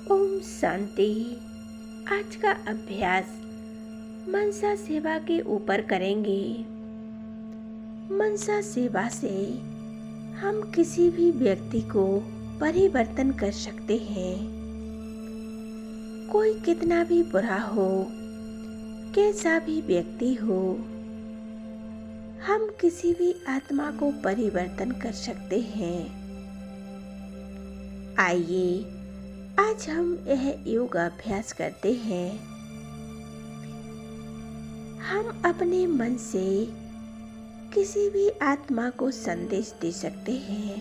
ओम शांति। आज का अभ्यास मनसा सेवा के ऊपर करेंगे। मनसा सेवा से हम किसी भी व्यक्ति को परिवर्तन कर सकते हैं। कोई कितना भी बुरा हो, कैसा भी व्यक्ति हो, हम किसी भी आत्मा को परिवर्तन कर सकते हैं। आइए आज हम यह योग अभ्यास करते हैं। हम अपने मन से किसी भी आत्मा को संदेश दे सकते हैं।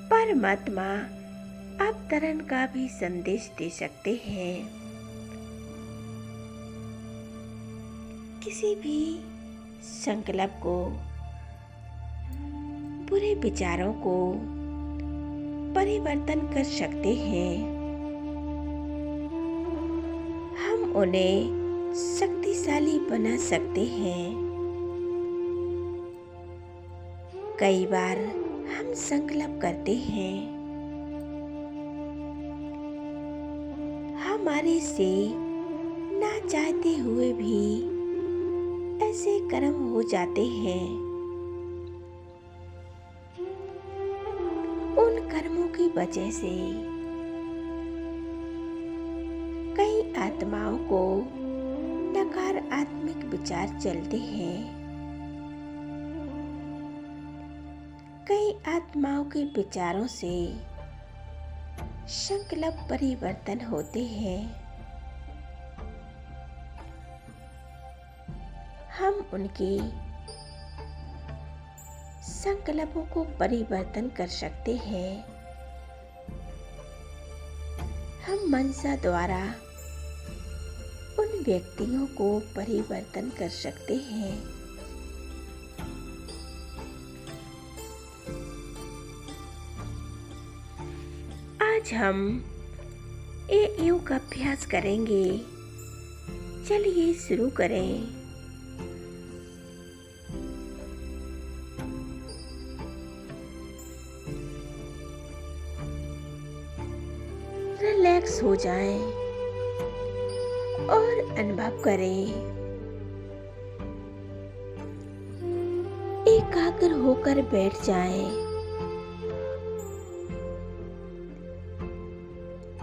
परमात्मा अवतरण का भी संदेश दे सकते हैं। किसी भी संकल्प को, बुरे विचारों को परिवर्तन कर सकते हैं। हम उन्हें शक्तिशाली बना सकते हैं। कई बार हम संकल्प करते हैं, हमारे से ना चाहते हुए भी ऐसे कर्म हो जाते हैं। उन कर्मों की वजह से कई आत्माओं को नकारात्मक विचार चलते हैं। कई आत्माओं के विचारों से संकल्प परिवर्तन होते हैं। हम उनके संकल्पों को परिवर्तन कर सकते हैं। हम मनसा द्वारा उन व्यक्तियों को परिवर्तन कर सकते हैं। आज हम ये योग अभ्यास करेंगे। चलिए शुरू करें। रिलैक्स हो जाएं और अनुभव करें। एकाग्र होकर बैठ जाएं।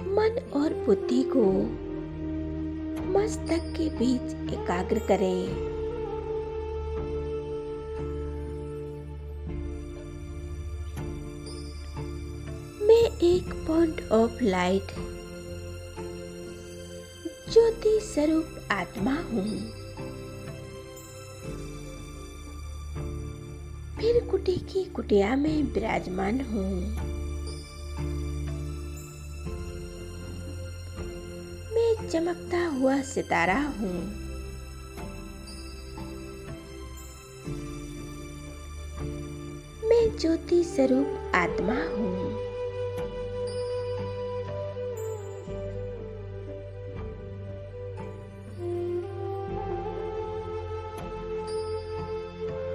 मन और बुद्धि को मस्तक के बीच एकाग्र करें। मैं एक पॉइंट ऑफ लाइट ज्योति स्वरूप आत्मा हूँ। फिर कुटी की कुटिया में विराजमान हूँ। मैं चमकता हुआ सितारा हूँ। मैं ज्योति स्वरूप आत्मा हूँ।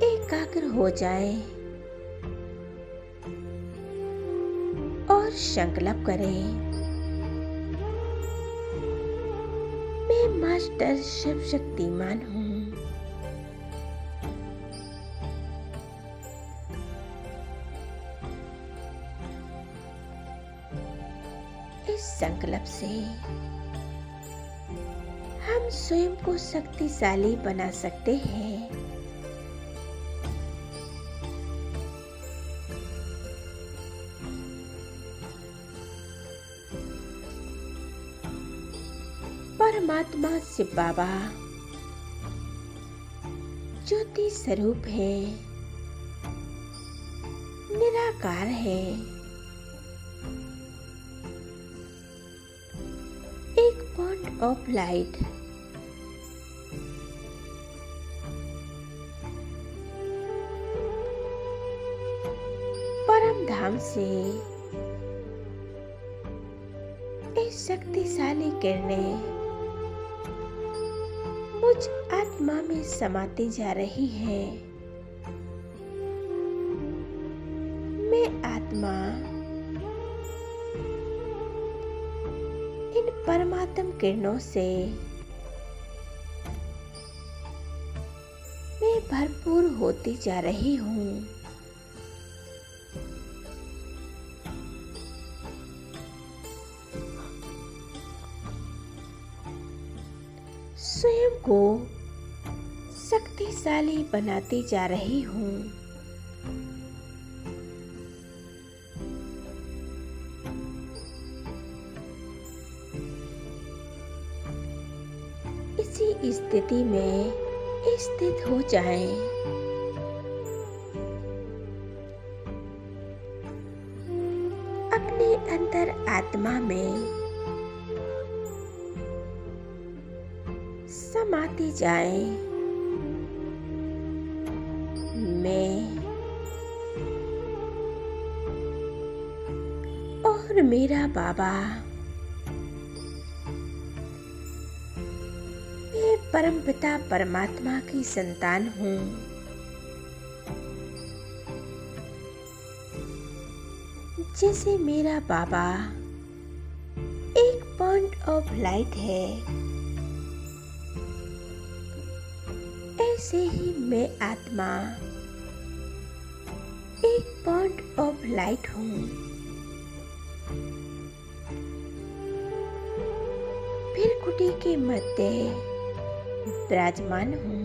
एकाग्र हो जाएं और संकल्प करें। मैं मास्टर शिव शक्तिमान हूँ। इस संकल्प से हम स्वयं को शक्तिशाली बना सकते हैं। परमात्मा शिव बाबा ज्योति स्वरूप है, निराकार है। एक पॉइंट ऑफ लाइट परम धाम से इस शक्तिशाली किरणें मुझ आत्मा में समाती जा रही है। मैं आत्मा इन परमात्म किरणों से मैं भरपूर होती जा रही हूँ। स्वयं को शक्तिशाली बनाती जा रही हूँ। इसी स्थिति में स्थित हो जाएं। अपने अंतर आत्मा में समाती जाएं। मैं और मेरा बाबा, मैं परमपिता परमात्मा की संतान हूँ। जैसे मेरा बाबा एक पॉइंट ऑफ लाइट है, ऐसे ही मैं आत्मा एक पॉइंट ऑफ लाइट हूँ। फिर कुटी के मध्य विराजमान हूँ।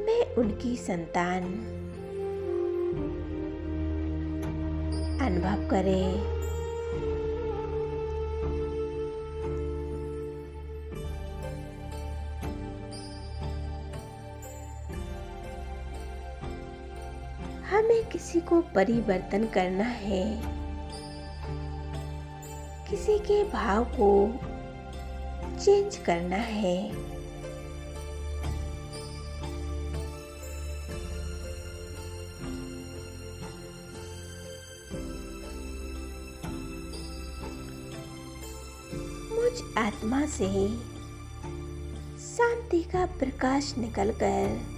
मैं उनकी संतान। अनुभव करें। हमें किसी को परिवर्तन करना है, किसी के भाव को चेंज करना है। मुझ आत्मा से शांति का प्रकाश निकलकर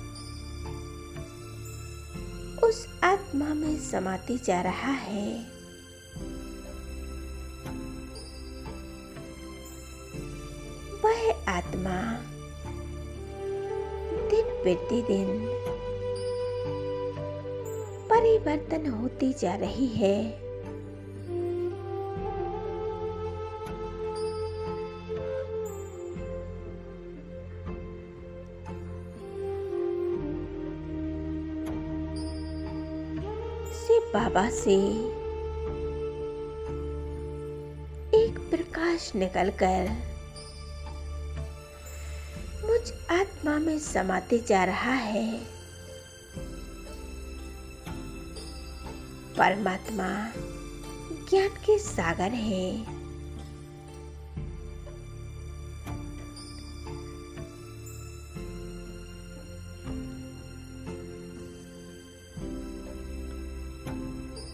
उस आत्मा में समाती जा रहा है। वह आत्मा दिन प्रतिदिन परिवर्तन होती जा रही है। बाबा से एक प्रकाश निकलकर मुझ आत्मा में समाते जा रहा है। परमात्मा ज्ञान के सागर है।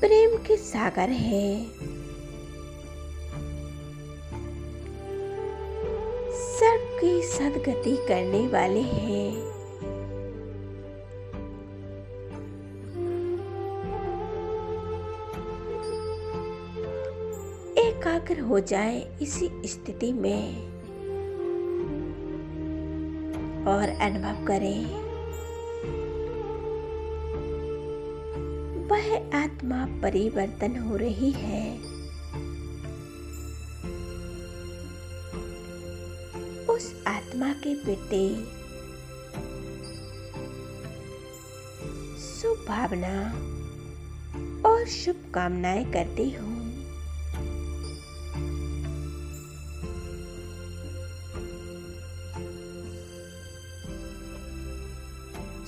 प्रेम के सागर है। सबकी सद्गति करने वाले हैं। एकाग्र हो जाए इसी स्थिति में और अनुभव करें। वह आत्मा परिवर्तन हो रही है। उस आत्मा के प्रति शुभ भावना और शुभकामनाएं करती हूँ।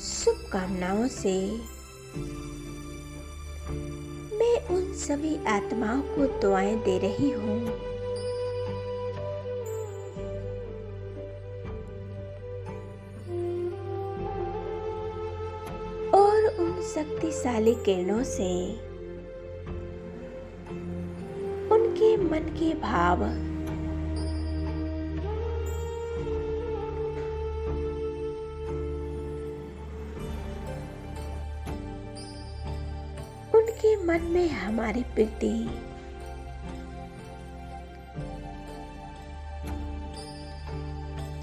शुभकामनाओं से मैं उन सभी आत्माओं को दुआएं दे रही हूँ। और उन शक्तिशाली किरणों से उनके मन के भाव मन में हमारी प्रीति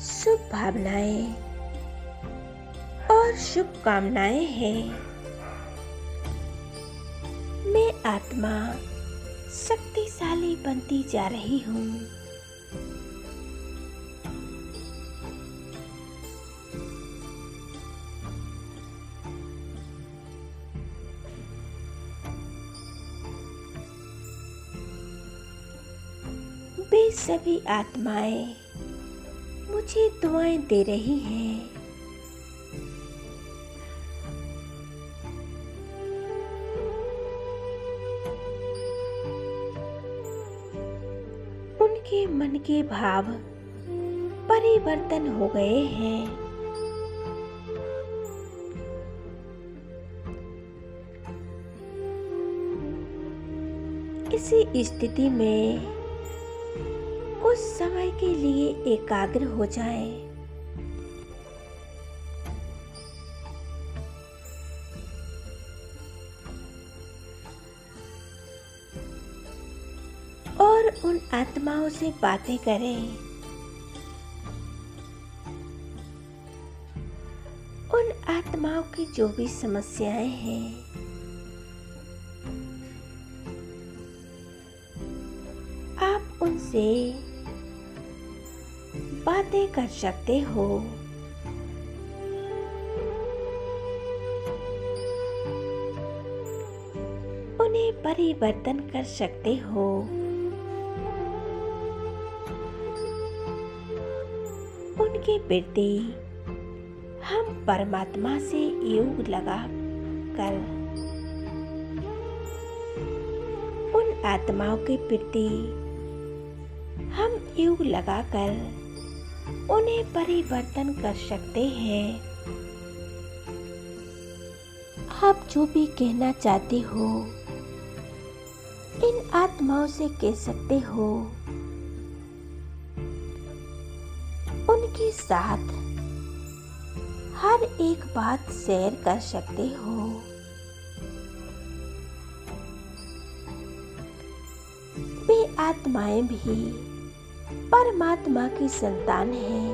शुभ भावनाएं और शुभकामनाएं हैं। मैं आत्मा शक्तिशाली बनती जा रही हूँ। वे सभी आत्माएं मुझे दुआएं दे रही हैं। उनके मन के भाव परिवर्तन हो गए हैं। इसी स्थिति में कुछ समय के लिए एकाग्र हो जाएं। और उन आत्माओं से बातें करें। उन आत्माओं की जो भी समस्याएं हैं, आप उनसे बातें कर सकते हो। उन्हें परिवर्तन कर सकते हो। उनके प्रति हम परमात्मा से योग लगा कर उन आत्माओं के प्रति हम योग लगाकर उन्हें परिवर्तन कर सकते हैं। आप जो भी कहना चाहते हो इन आत्माओं से कह सकते हो। उनके साथ हर एक बात शेयर कर सकते हो। वे आत्माएं भी परमात्मा की संतान हैं।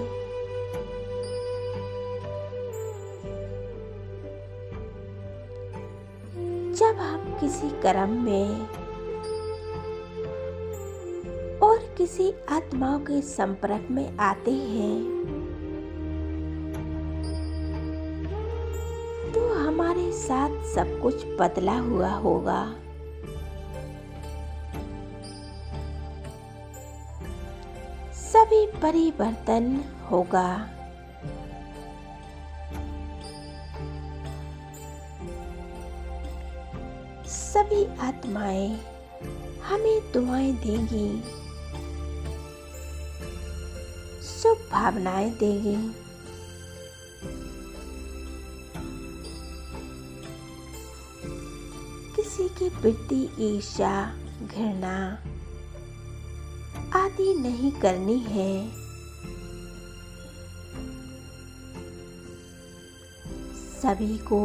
जब हम किसी कर्म में और किसी आत्माओं के संपर्क में आते हैं तो हमारे साथ सब कुछ बदला हुआ होगा। सभी परिवर्तन होगा। सभी आत्माएं हमें दुआएं देंगी, शुभ भावनाएं देंगी। किसी के प्रति ईर्ष्या, घृणा आदि नहीं करनी है। सभी को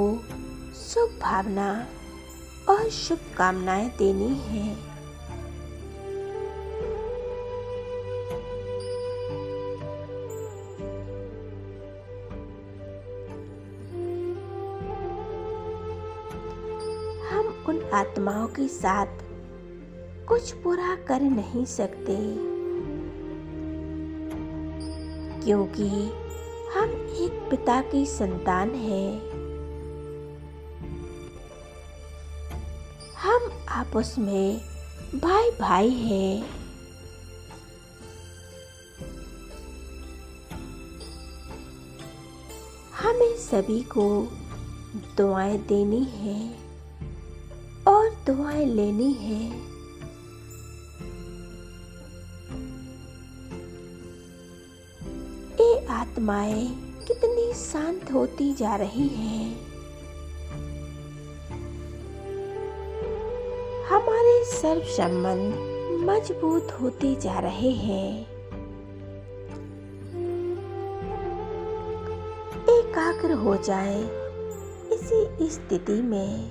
शुभ भावना और शुभकामनाएं देनी है। हम उन आत्माओं के साथ कुछ बुरा कर नहीं सकते क्योंकि हम एक पिता की संतान हैं। हम आपस में भाई भाई हैं। हमें सभी को दुआएं देनी है और दुआएं लेनी है। ये आत्माएं कितनी शांत होती जा रही हैं। हमारे सर्व संबंध मजबूत होते जा रहे हैं। एकाग्र हो जाए इसी स्थिति में।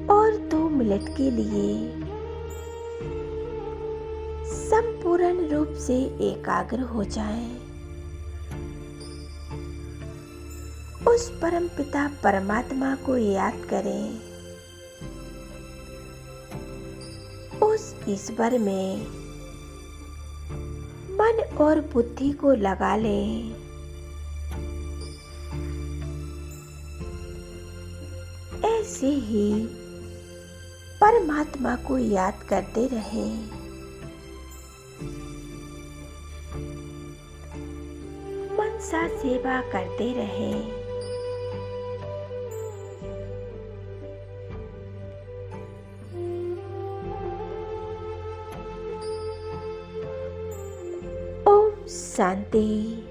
और 2 मिनट के लिए संपूर्ण रूप से एकाग्र हो जाएं। उस परमपिता परमात्मा को याद करें। उस ईश्वर में मन और बुद्धि को लगा लें। ऐसे ही परमात्मा को याद करते रहें। मनसा सेवा करते रहें। ओम शांति।